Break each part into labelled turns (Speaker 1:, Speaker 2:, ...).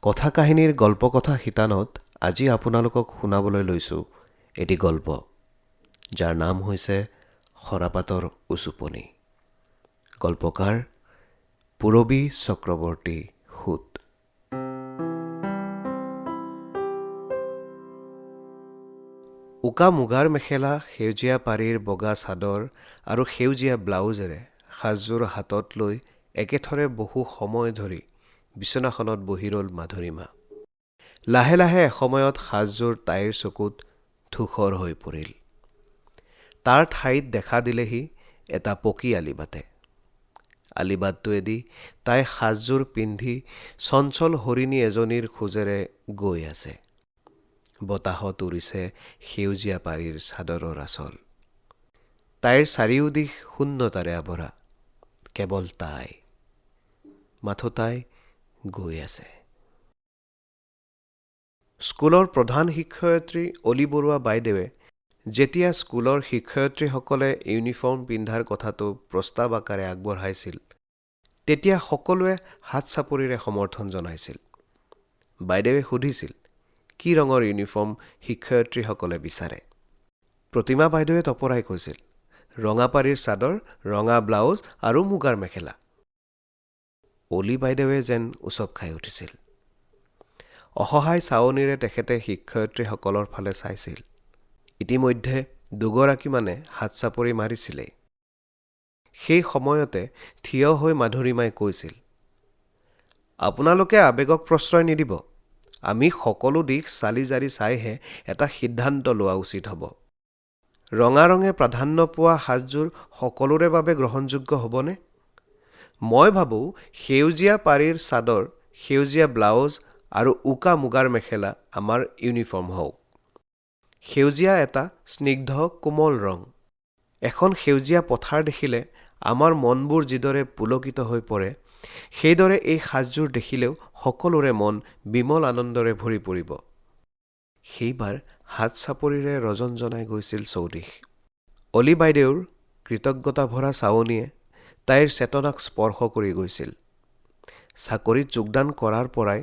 Speaker 1: কথা কাহিনীৰ গল্প কথা শিতানত আজি আপোনালোকক শুনাবলৈ লৈছোঁ এটি গল্প যাৰ নাম হৈছে খৰাপাতৰ উচুপনি। গল্পকাৰ পূৰবী চক্ৰৱৰ্তী সুত। উকা মুগাৰ মেখেলা, সেউজীয়া পাৰিৰ বগা চাদৰ আৰু সেউজীয়া ব্লাউজেৰে সাজযোৰ হাতত লৈ একেথৰে বহু সময় ধৰি বিচনাখনত বহি ৰ'ল মাধুৰীমা। লাহে লাহে এসময়ত সাজযোৰ তাইৰ চকুত ধূসৰ হৈ পৰিল। তাৰ ঠাইত দেখা দিলেহি এটা পকী আলিবাটে। আলিবাটটোৱেদি তাই সাজযোৰ পিন্ধি চঞ্চল হৰিণী এজনীৰ খোজেৰে গৈ আছে। বতাহত উৰিছে সেউজীয়া পাৰিৰ চাদৰৰ আঁচল। তাইৰ চাৰিওদিশ শূন্যতাৰে আৱৰা, কেৱল তাই, মাথো তাই গৈ আছে। স্কুলৰ প্ৰধান শিক্ষয়িত্ৰী অলি বৰুৱা বাইদেৱে যেতিয়া স্কুলৰ শিক্ষয়িত্ৰীসকলে ইউনিফৰ্ম পিন্ধাৰ কথাটো প্ৰস্তাৱ আকাৰে আগবঢ়াইছিল, তেতিয়া সকলোৱে হাত চাপৰিৰে সমৰ্থন জনাইছিল। বাইদেৱে সুধিছিল, কি ৰঙৰ ইউনিফৰ্ম শিক্ষয়িত্ৰীসকলে বিচাৰে? প্ৰতিমা বাইদেৱে তপৰাই কৈছিল, ৰঙা পাৰিৰ চাদৰ, ৰঙা ব্লাউজ আৰু মুগাৰ মেখেলা। অলি বাইদেৱে যেন উচপ খাই উঠিছিল। অসহায় চাৱনিৰে তেখেতে শিক্ষয়িত্ৰীসকলৰ ফালে চাইছিল। ইতিমধ্যে দুগৰাকীমানে হাত চাপৰি মাৰিছিলেই। সেই সময়তে থিয় হৈ মাধুৰীমাই কৈছিল, আপোনালোকে আৱেগক প্ৰশ্ৰয় নিদিব। আমি সকলো দিশ চালি জাৰি চাইহে এটা সিদ্ধান্ত লোৱা উচিত হ'ব। ৰঙা ৰঙে প্ৰাধান্য পোৱা সাজযোৰ সকলোৰে বাবে গ্ৰহণযোগ্য হ'বনে? মই ভাবোঁ সেউজীয়া পাৰিৰ চাদৰ, সেউজীয়া ব্লাউজ আৰু উকা মুগাৰ মেখেলা আমাৰ ইউনিফৰ্ম হওক। সেউজীয়া এটা স্নিগ্ধ কোমল ৰং। এখন সেউজীয়া পথাৰ দেখিলে আমাৰ মনবোৰ যিদৰে পুলকিত হৈ পৰে, সেইদৰে এই সাজযোৰ দেখিলেও সকলোৰে মন বিমল আনন্দৰে ভৰি পৰিব। সেইবাৰ হাত চাপৰিৰে ৰজন জনাই গৈছিল চৌদিশ। অলি বাইদেউৰ কৃতজ্ঞতা ভৰা চাৱনিয়ে তাইৰ চেতনাক স্পৰ্শ কৰি গৈছিল। চাকৰিত যোগদান কৰাৰ পৰাই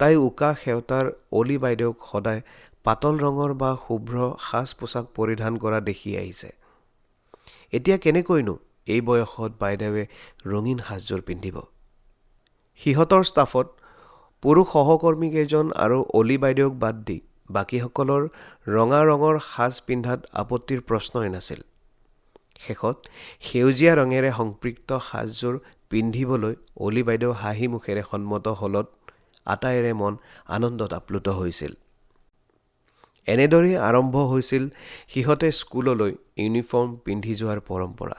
Speaker 1: তাই উকা সেওঁতাৰ অলি বাইদেউক সদায় পাতল ৰঙৰ বা শুভ্ৰ সাজ পোছাক পৰিধান কৰা দেখি আহিছে। এতিয়া কেনেকৈনো এই বয়সত বাইদেৱে ৰঙীন সাজযোৰ পিন্ধিব? সিহঁতৰ ষ্টাফত পুৰুষ সহকৰ্মীকেইজন আৰু অলি বাইদেউক বাদ দি বাকীসকলৰ ৰঙা ৰঙৰ সাজ পিন্ধাত আপত্তিৰ প্ৰশ্নই নাছিল। শেষত সেউজীয়া ৰঙেৰে সংপৃক্ত সাজযোৰ পিন্ধিবলৈ অলি বাইদেউ হাঁহি মুখেৰে সন্মত হ'লত আটাইৰে মন আনন্দত আপ্লুত হৈছিল। এনেদৰেই আৰম্ভ হৈছিল সিহঁতে স্কুললৈ ইউনিফৰ্ম পিন্ধি যোৱাৰ পৰম্পৰা।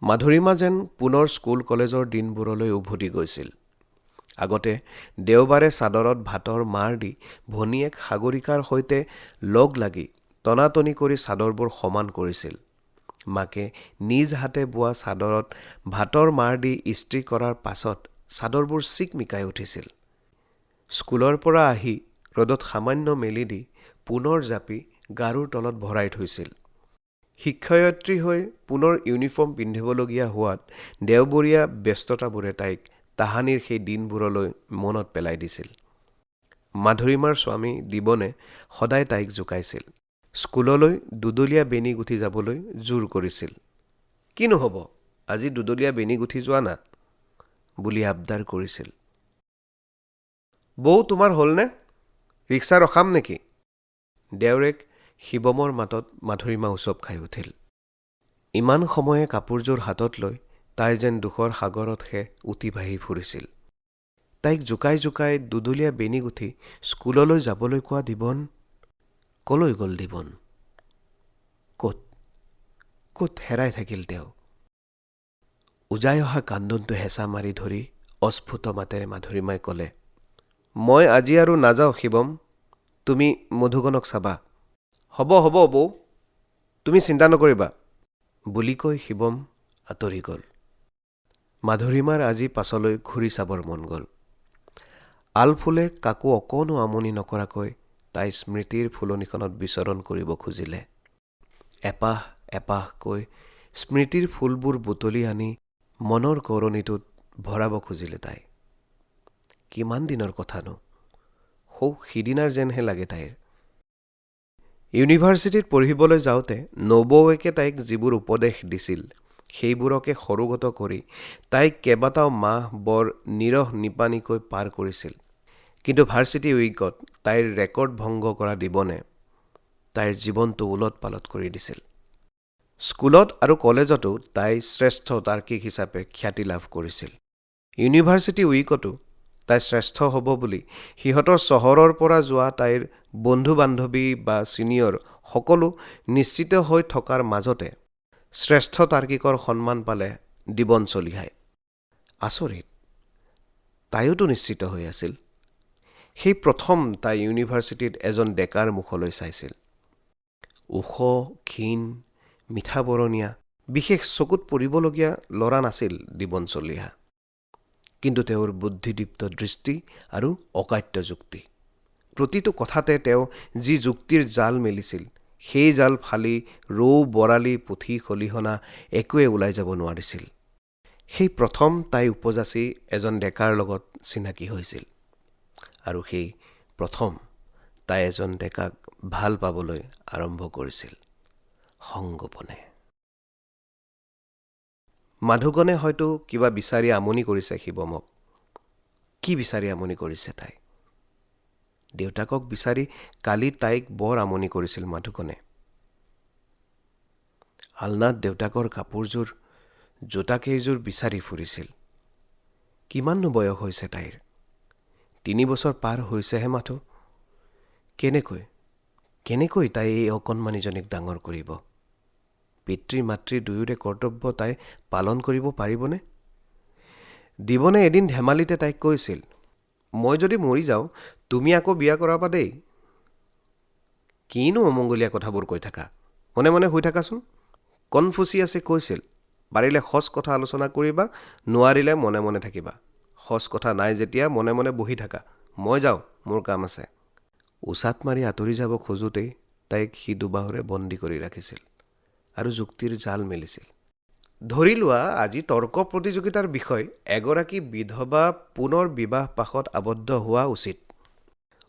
Speaker 1: মাধুৰীমা যেন পুনৰ স্কুল কলেজৰ দিনবোৰলৈ উভতি গৈছিল। আগতে দেওবাৰে চাদৰত ভাতৰ মাৰ দি ভনীয়েক সাগৰিকাৰ সৈতে লগ লাগি টনাটনি কৰি চাদৰবোৰ সমান কৰিছিল। মাকে নিজ হাতে বোৱা চাদৰত ভাতৰ মাৰ দি ইস্ত্ৰি কৰাৰ পাছত চাদৰবোৰ চিকমিকাই উঠিছিল। স্কুলৰ পৰা আহি ৰ'দত সামান্য মেলি দি পুনৰ জাপি গাৰুৰ তলত ভৰাই থৈছিল। শিক্ষয়িত্ৰী হৈ পুনৰ ইউনিফৰ্ম পিন্ধিবলগীয়া হোৱাত দেওবৰীয়া ব্যস্ততাবোৰে তাইক তাহানিৰ সেই দিনবোৰলৈ মনত পেলাই দিছিল। মাধুৰীমাৰ স্বামী দিবনে সদায় তাইক জোকাইছিল। স্কুললৈ দুদলীয়া বেনী গুঠি যাবলৈ জোৰ কৰিছিল। কিনো হ'ব, আজি দুদলীয়া বেনী গুঠি যোৱা না বুলি আবদাৰ কৰিছিল। বৌ, তোমাৰ হ'লনে? ৰিক্সা ৰখাম নেকি? দেওৰেক শিৱমৰ মাতত মাধুৰীমা উচপ খাই উঠিল। ইমান সময়ে কাপোৰযোৰ হাতত লৈ তাই যেন দুখৰ সাগৰতহে উটি ভাহি ফুৰিছিল। তাইক জোকাই জোকাই দুদলীয়া বেনী গুঠি স্কুললৈ যাবলৈ কোৱা দিবন কলৈ গ'ল? দিবন ক'ত ক'ত হেৰাই থাকিল তেওঁ? উজাই অহা কান্দোনটো হেঁচা মাৰি ধৰি অস্ফুট মাতেৰে মাধুৰীমাই ক'লে, মই আজি আৰু নাযাওঁ শিৱম, তুমি মধুকণক চাবা। হ'ব হ'ব বৌ, তুমি চিন্তা নকৰিবা বুলি কৈ শিৱম আঁতৰি গ'ল। মাধুৰীমাৰ আজি পাছলৈ ঘূৰি চাবৰ মন গ'ল। আলফুলে কাকো অকণো আমনি নকৰাকৈ তাই স্মৃতিৰ ফুলনিখনত বিচৰণ কৰিব খুজিলে। এপাহ এপাহকৈ স্মৃতিৰ ফুলবোৰ বুটলি আনি মনৰ কৰণীটোত ভৰাব খুজিলে তাই। কিমান দিনৰ কথানো, সৌ সিদিনাৰ যেনহে লাগে তাইৰ। ইউনিভাৰ্চিটিত পঢ়িবলৈ যাওঁতে নবৌৱেকে তাইক যিবোৰ উপদেশ দিছিল সেইবোৰকে সৰুগত কৰি তাইক কেইবাটাও মাহ বৰ নিৰহ নিপানীকৈ পাৰ কৰিছিল। কিন্তু ভাৰ্চিটি উইকত তাইৰ ৰেকৰ্ড ভংগ কৰা দিবনে তাইৰ জীৱনটো ওলট পালট কৰি দিছিল। স্কুলত আৰু কলেজতো তাই শ্ৰেষ্ঠ তাৰ্কিক হিচাপে খ্যাতি লাভ কৰিছিল। ইউনিভাৰ্চিটি উইকতো তাই শ্ৰেষ্ঠ হ'ব বুলি সিহঁতৰ চহৰৰ পৰা যোৱা তাইৰ বন্ধু বান্ধৱী বা ছিনিয়ৰ সকলো নিশ্চিত হৈ থকাৰ মাজতে শ্ৰেষ্ঠ তাৰ্কিকৰ সন্মান পালে দিবন চলিহাই। আচৰিত, তাইওতো নিশ্চিত হৈ আছিল। সেই প্ৰথম তাই ইউনিভাৰ্চিটিত এজন ডেকাৰ মুখলৈ চাইছিল। ওখ, ক্ষীণ, মিঠা বৰণীয়া, বিশেষ চকুত পৰিবলগীয়া ল'ৰা নাছিল দিবন চলিহা। কিন্তু তেওঁৰ বুদ্ধিদীপ্ত দৃষ্টি আৰু অকাট্য যুক্তি, প্ৰতিটো কথাতে তেওঁ যি যুক্তিৰ জাল মেলিছিল সেই জাল ফালি ৰৌ, বৰালি, পুঠি, খলিহনা একোৱে ওলাই যাব নোৱাৰিছিল। সেই প্ৰথম তাই উপজাচি এজন ডেকাৰ লগত চিনাকি হৈছিল আৰু সেই প্ৰথম তাই এজন ডেকাক ভাল পাবলৈ আৰম্ভ কৰিছিল সংগোপনে। মাধুকণে হয়তো কিবা বিচাৰি আমনি কৰিছে শিৱমক। কি বিচাৰি আমনি কৰিছে তাই? দেউতাকক বিচাৰি কালি তাইক বৰ আমনি কৰিছিল মাধুকণে। আলনাত দেউতাকৰ কাপোৰযোৰ, জোতাকেইযোৰ বিচাৰি ফুৰিছিল। কিমাননো বয়স হৈছে তাইৰ? 3 বছৰ পাৰ হৈছেহে মাথো। কেনেকৈ তাই এই অকণমানিজনীক ডাঙৰ কৰিব? পিতৃ মাতৃ দুয়োৰে কৰ্তব্য তাই পালন কৰিব পাৰিবনে? দিবনে এদিন ধেমালিতে তাইক কৈছিল, মই যদি মৰি যাওঁ তুমি আকৌ বিয়া কৰাবা দেই। কিনো অমংগলীয়া কথাবোৰ কৈ থাকা, মনে মনে শুই থাকাচোন। কনফুচিয়াছে কৈছিল, পাৰিলে সঁচ কথা আলোচনা কৰিবা, নোৱাৰিলে মনে মনে থাকিবা। সঁচ কথা নাই যেতিয়া মনে মনে বহি থাকা, মই যাওঁ, মোৰ কাম আছে। উচাত মাৰি আঁতৰি যাব খোজোতেই তাইক সি দুবাহুৰে বন্দী কৰি ৰাখিছিল আৰু যুক্তিৰ জাল মেলিছিল। ধৰি লোৱা আজি তৰ্ক প্ৰতিযোগিতাৰ বিষয় এগৰাকী বিধৱা পুনৰ বিবাহ পাশত আবদ্ধ হোৱা উচিত।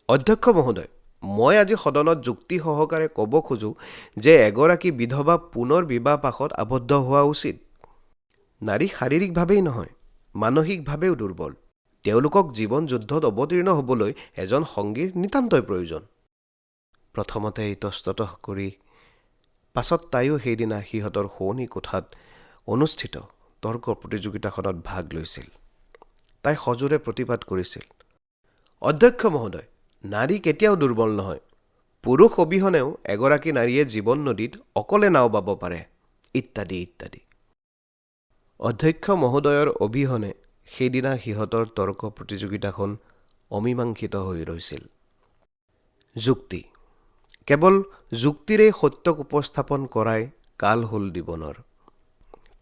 Speaker 1: অধ্যক্ষ মহোদয়, মই আজি সদনত যুক্তি সহকাৰে ক'ব খোজো যে এগৰাকী বিধৱা পুনৰ বিবাহ পাশত আবদ্ধ হোৱা উচিত। নাৰী শাৰীৰিকভাৱেই নহয়, মানসিকভাৱেও দুৰ্বল। তেওঁলোকক জীৱন যুদ্ধত অৱতীৰ্ণ হ'বলৈ এজন সংগীৰ নিতান্তই প্ৰয়োজন। প্ৰথমতে ইতস্ততঃ কৰি পাছত তাইও সেইদিনা সিহঁতৰ শোৱনি কোঠাত অনুষ্ঠিত তৰ্ক প্ৰতিযোগিতাখনত ভাগ লৈছিল। তাই সজোৰে প্ৰতিবাদ কৰিছিল, অধ্যক্ষ মহোদয়, নাৰী কেতিয়াও দুৰ্বল নহয়। পুৰুষ অবিহনেও এগৰাকী নাৰীয়ে জীৱন নদীত অকলে নাও বাব পাৰে, ইত্যাদি ইত্যাদি। অধ্যক্ষ মহোদয়ৰ অবিহনে সেইদিনা সিহঁতৰ তৰ্ক প্ৰতিযোগিতাখন অমীমাংসিত হৈ ৰৈছিল। যুক্তি, কেৱল যুক্তিৰেই সত্যক উপস্থাপন কৰাই কাল হ'ল দিবনৰ।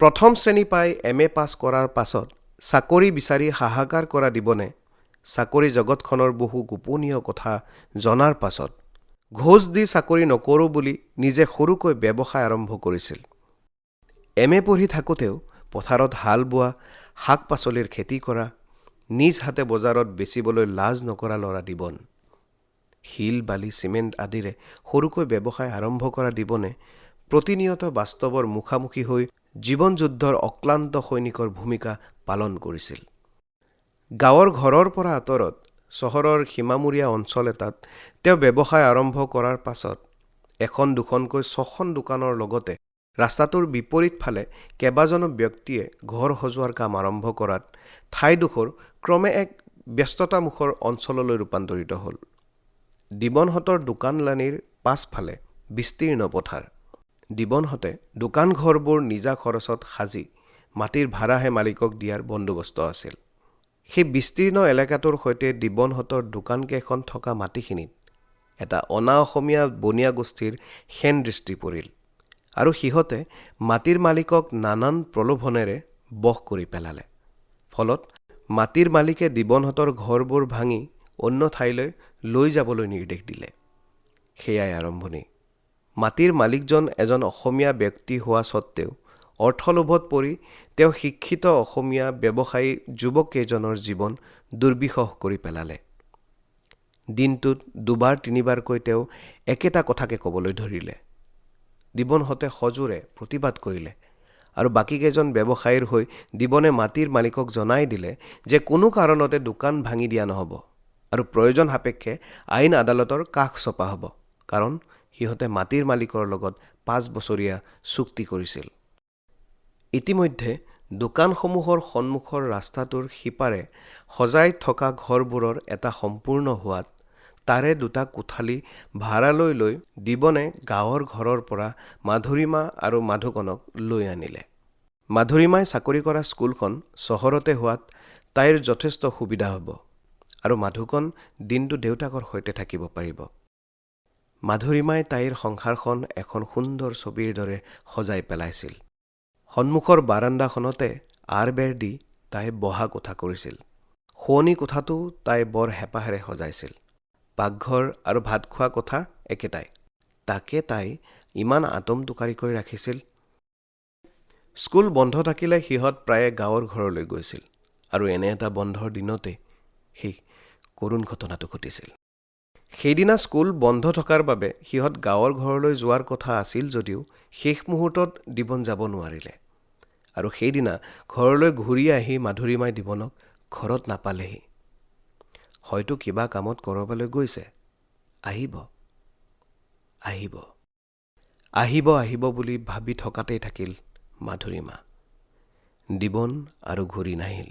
Speaker 1: প্ৰথম শ্ৰেণী পাই MA পাছ কৰাৰ পাছত চাকৰি বিচাৰি হাহাকাৰ কৰা দিবনে চাকৰি জগতখনৰ বহু গোপনীয় কথা জনাৰ পাছত ঘোচ দি চাকৰি নকৰোঁ বুলি নিজে সৰুকৈ ব্যৱসায় আৰম্ভ কৰিছিল। MA পঢ়ি থাকোঁতেও পথাৰত হাল বোৱা, শাক পাচলিৰ খেতি কৰা, নিজ হাতে বজাৰত বেচিবলৈ লাজ নকৰা ল'ৰা দিবন। শিল, বালি, চিমেণ্ট আদিৰে সৰুকৈ ব্যৱসায় আৰম্ভ কৰা দিবনে প্ৰতিনিয়ত বাস্তৱৰ মুখামুখি হৈ জীৱন যুদ্ধৰ অক্লান্ত সৈনিকৰ ভূমিকা পালন কৰিছিল। গাঁৱৰ ঘৰৰ পৰা আঁতৰত চহৰৰ সীমামূৰীয়া অঞ্চল এটাত তেওঁ ব্যৱসায় আৰম্ভ কৰাৰ পাছত এখন দুখনকৈ 6খন দোকানৰ লগতে ৰাস্তাটোৰ বিপৰীত ফালে কেইবাজনো ব্যক্তিয়ে ঘৰ সজোৱাৰ কাম আৰম্ভ কৰাত ঠাইডোখৰ ক্ৰমে এক ব্যস্ততামুখৰ অঞ্চললৈ ৰূপান্তৰিত হ'ল। দিবনহঁতৰ দোকানলানিৰ পাছফালে বিস্তীৰ্ণ পথাৰ। দিবনহঁতে দোকান ঘৰবোৰ নিজা খৰচত সাজি মাটিৰ ভাড়াহে মালিকক দিয়াৰ বন্দোবস্ত আছিল। সেই বিস্তীৰ্ণ এলেকাটোৰ সৈতে দিবনহঁতৰ দোকানকেইখন থকা মাটিখিনিত এটা অনা অসমীয়া বনীয়া গোষ্ঠীৰ হেন দৃষ্টি পৰিল আৰু সিহঁতে মাটিৰ মালিকক নানান প্ৰলোভনেৰে বশ কৰি পেলালে। ফলত মাটিৰ মালিকে দিবনহঁতৰ ঘৰবোৰ ভাঙি অন্য ঠাইলৈ লৈ যাবলৈ নিৰ্দেশ দিলে। সেয়াই আৰম্ভণি। মাটিৰ মালিকজন এজন অসমীয়া ব্যক্তি হোৱা স্বত্তেও অৰ্থলোভত পৰি তেওঁ শিক্ষিত অসমীয়া ব্যৱসায়ী যুৱককেইজনৰ জীৱন দুৰ্বিষহ কৰি পেলালে। দিনটোত দুবাৰ তিনিবাৰকৈ তেওঁ একেটা কথাকে ক'বলৈ ধৰিলে। দিবনহঁতে সজোৰে প্ৰতিবাদ কৰিলে আৰু বাকীকেইজন ব্যৱসায়ীৰ হৈ দিবনে মাটিৰ মালিকক জনাই দিলে যে কোনো কাৰণতে দোকান ভাঙি দিয়া নহ'ব আৰু প্ৰয়োজন সাপেক্ষে আইন আদালতৰ কাষ চপা হ'ব, কাৰণ সিহঁতে মাটিৰ মালিকৰ লগত 5 বছৰীয়া চুক্তি কৰিছিল। ইতিমধ্যে দোকানসমূহৰ সন্মুখৰ ৰাস্তাটোৰ সিপাৰে সজাই থকা ঘৰবোৰৰ এটা সম্পূৰ্ণ হোৱাত তাৰে 2টা কোঠালি ভাড়ালৈ লৈ দিবনে গাঁৱৰ ঘৰৰ পৰা মাধুৰীমা আৰু মাধুকণক লৈ আনিলে। মাধুৰীমাই চাকৰি কৰা স্কুলখন চহৰতে হোৱাত তাইৰ যথেষ্ট সুবিধা হ'ব আৰু মাধুকণ দিনটো দেউতাকৰ সৈতে থাকিব পাৰিব। মাধুৰীমাই তাইৰ সংসাৰখন এখন সুন্দৰ ছবিৰ দৰে সজাই পেলাইছিল। সন্মুখৰ বাৰাণ্ডাখনতে আৰ-বেৰ দি তাই বহা কোঠা কৰিছিল। শোৱনি কোঠাটো তাই বৰ হেঁপাহেৰে সজাইছিল। পাকঘৰ আৰু ভাত খোৱা কোঠা একেটাই, তাকে তাই ইমান আতমটোকাৰিকৈ ৰাখিছিল। স্কুল বন্ধ থাকিলে সিহঁত প্ৰায়ে গাঁৱৰ ঘৰলৈ গৈছিল আৰু এনে এটা বন্ধৰ দিনতে সেই কৰুণ ঘটনাটো ঘটিছিল। সেইদিনা স্কুল বন্ধ থকাৰ বাবে সিহঁত গাঁৱৰ ঘৰলৈ যোৱাৰ কথা আছিল যদিও শেষ মুহূৰ্তত দিবন যাব নোৱাৰিলে আৰু সেইদিনা ঘৰলৈ ঘূৰি আহি মাধুৰীমাই দিবনক ঘৰত নাপালেহি। হয়তো কিবা কামত ক'ৰবালৈ গৈছে। আহিব আহিব আহিব আহিব বুলি ভাবি থকাতেই থাকিল মাধুৰীমা। দিবন আৰু ঘূৰি নাহিল।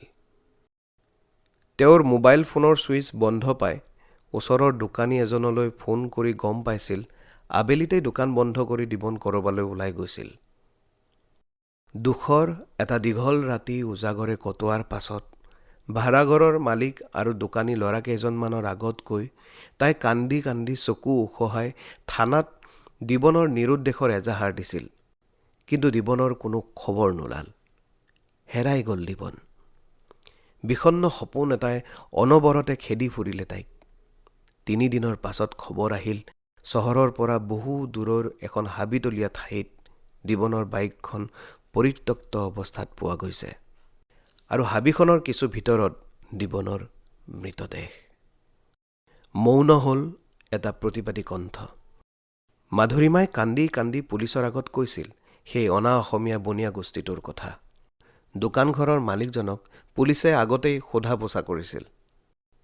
Speaker 1: তেওঁৰ মোবাইল ফোনৰ ছুইচ বন্ধ পাই ওচৰৰ দোকানী এজনলৈ ফোন কৰি গম পাইছিল আবেলিতেই দোকান বন্ধ কৰি দিবন ক'ৰবালৈ ওলাই গৈছিল। দুখৰ এটা দীঘল ৰাতি উজাগৰে কটোৱাৰ পাছত ভাড়াঘৰৰ মালিক আৰু দোকানী ল'ৰাকেইজনমানৰ আগত গৈ তাই কান্দি কান্দি চকু উখহাই থানাত দিবনৰ নিৰুদ্দেশৰ এজাহাৰ দিছিল। কিন্তু দিবনৰ কোনো খবৰ নোলাল। হেৰাই গ'ল দিবন। বিষণ্ণ সপোন এটাই অনবৰতে খেদি ফুৰিলে তাইক। 3 দিনৰ পাছত খবৰ আহিল চহৰৰ পৰা বহু দূৰৰ এখন হাবিতলীয়া ঠাইত দিবনৰ বাইকখন পৰিত্যক্ত অৱস্থাত পোৱা গৈছে আৰু হাবিখনৰ কিছু ভিতৰত দিবনৰ মৃতদেহ। মৌন হ'ল এটা প্ৰতিবাদী কণ্ঠ। মাধুৰীমাই কান্দি কান্দি পুলিচৰ আগত কৈছিল সেই অনা অসমীয়া বনিয়া গোষ্ঠীটোৰ কথা। দোকানঘৰৰ মালিকজনক পুলিচে আগতেই সোধা পোছা কৰিছিল,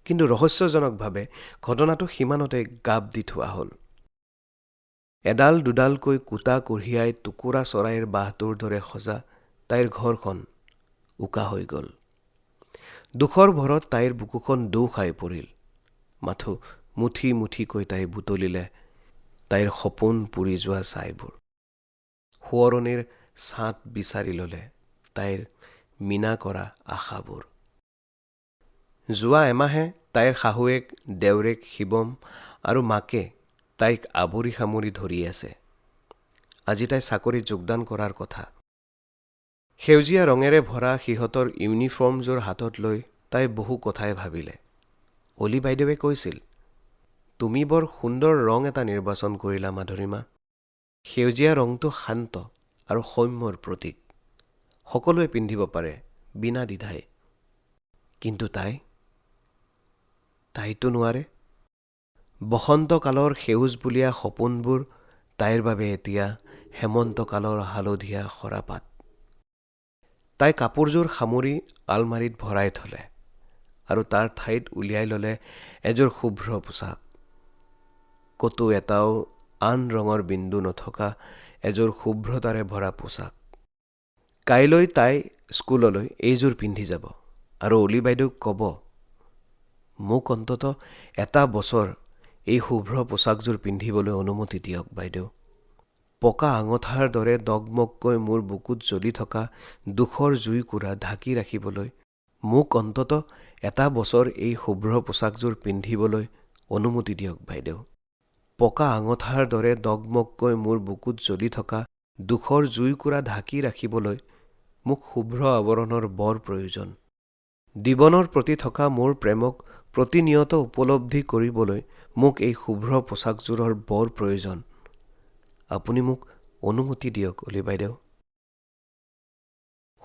Speaker 1: কিন্তু ৰহস্যজনকভাৱে ঘটনাটো সিমানতে গাপ দি থোৱা হ'ল। এডাল দুডালকৈ কুটা কঢ়িয়াই টুকুৰা চৰাইৰ বাঁহটোৰ দৰে সজা তাইৰ ঘৰখন উকা হৈ গ'ল। দুখৰ ভৰত তাইৰ বুকুখন দোঁ খাই পৰিল। মাথো মুঠি মুঠিকৈ তাই বুটলিলে তাইৰ সপোন পুৰি যোৱা ছাইবোৰ। সোঁৱৰণিৰ ছাঁত বিচাৰি ল'লে তাইৰ মীনা কৰা আশাবোৰ। যোৱা এমাহে তাইৰ শাহুৱেক, দেউৰেক শিৱম আৰু মাকে তাইক আৱৰি সামৰি ধৰি আছে। আজি তাই চাকৰিত যোগদান কৰাৰ কথা। সেউজীয়া ৰঙেৰে ভৰা সিহঁতৰ ইউনিফৰ্মযোৰ হাতত লৈ তাই বহু কথাই ভাবিলে। অলি বাইদেৱে কৈছিল, তুমি বৰ সুন্দৰ ৰং এটা নিৰ্বাচন কৰিলা মাধুৰীমা। সেউজীয়া ৰংটো শান্ত আৰু সৌম্যৰ প্ৰতীক। সকলোৱে পিন্ধিব পাৰে বিনা দ্বিধাই। কিন্তু তাইতো নোৱাৰে। বসন্তকালৰ সেউজবুলীয়া সপোনবোৰ তাইৰ বাবে এতিয়া হেমন্তকালৰ হালধীয়া সৰাপাত। তাই কাপোৰযোৰ সামৰি আলমাৰিত ভৰাই থলে আৰু তাৰ ঠাইত উলিয়াই ল'লে এযোৰ শুভ্ৰ পোছাক। ক'তো এটাও আন ৰঙৰ বিন্দু নথকা এযোৰ শুভ্ৰতাৰে ভৰা পোছাক। কাইলৈ তাই স্কুললৈ এইযোৰ পিন্ধি যাব আৰু অলি বাইদেউক ক'ব, মোক অন্ততঃ এটা বছৰ এই শুভ্ৰ পোছাকযোৰ পিন্ধিবলৈ অনুমতি দিয়ক বাইদেউ। পকা আঙঠাৰ দৰে দগমগকৈ মোৰ বুকুত জ্বলি থকা দুখৰ জুইকুৰা ঢাকি ৰাখিবলৈ মোক অন্ততঃ এটা বছৰ এই শুভ্ৰ পোছাকযোৰ পিন্ধিবলৈ অনুমতি দিয়ক বাইদেউ। পকা আঙঠাৰ দৰে দগমগকৈ মোৰ বুকুত জ্বলি থকা দুখৰ জুইকুৰা ঢাকি ৰাখিবলৈ মোক শুভ্ৰ আৱৰণৰ বৰ প্ৰয়োজন। দিবনৰ প্ৰতি থকা মোৰ প্ৰেমক প্ৰতিনিয়ত উপলব্ধি কৰিবলৈ মোক এই শুভ্ৰ পোছাকযোৰৰ বৰ প্ৰয়োজন। আপুনি মোক অনুমতি দিয়ক অলি বাইদেউ।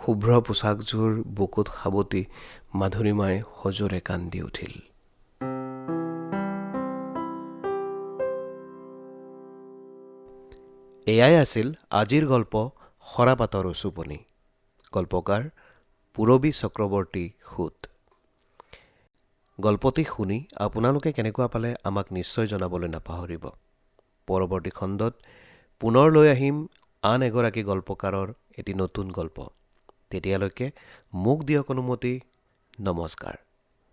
Speaker 1: শুভ্ৰ পোচাকযোৰ বুকুত সাৱটি মাধুৰীমাই সজোৰে কান্দি উঠিল। এয়াই আছিল আজিৰ গল্প সৰাপাতৰ উচুপনি। গল্পকাৰ পূৰবী চক্ৰৱৰ্তী সুত। গল্পটি শুনি আপোনালোকে কেনেকুৱা পালে আমাক নিশ্চয় জনাবলৈ নাপাহৰিব। পৰৱৰ্তী খণ্ডত পুনৰ লৈ আহিম আন এগৰাকী গল্পকাৰৰ এটি নতুন গল্প। তেতিয়ালৈকে মোক দিয়ক অনুমতি। নমস্কাৰ।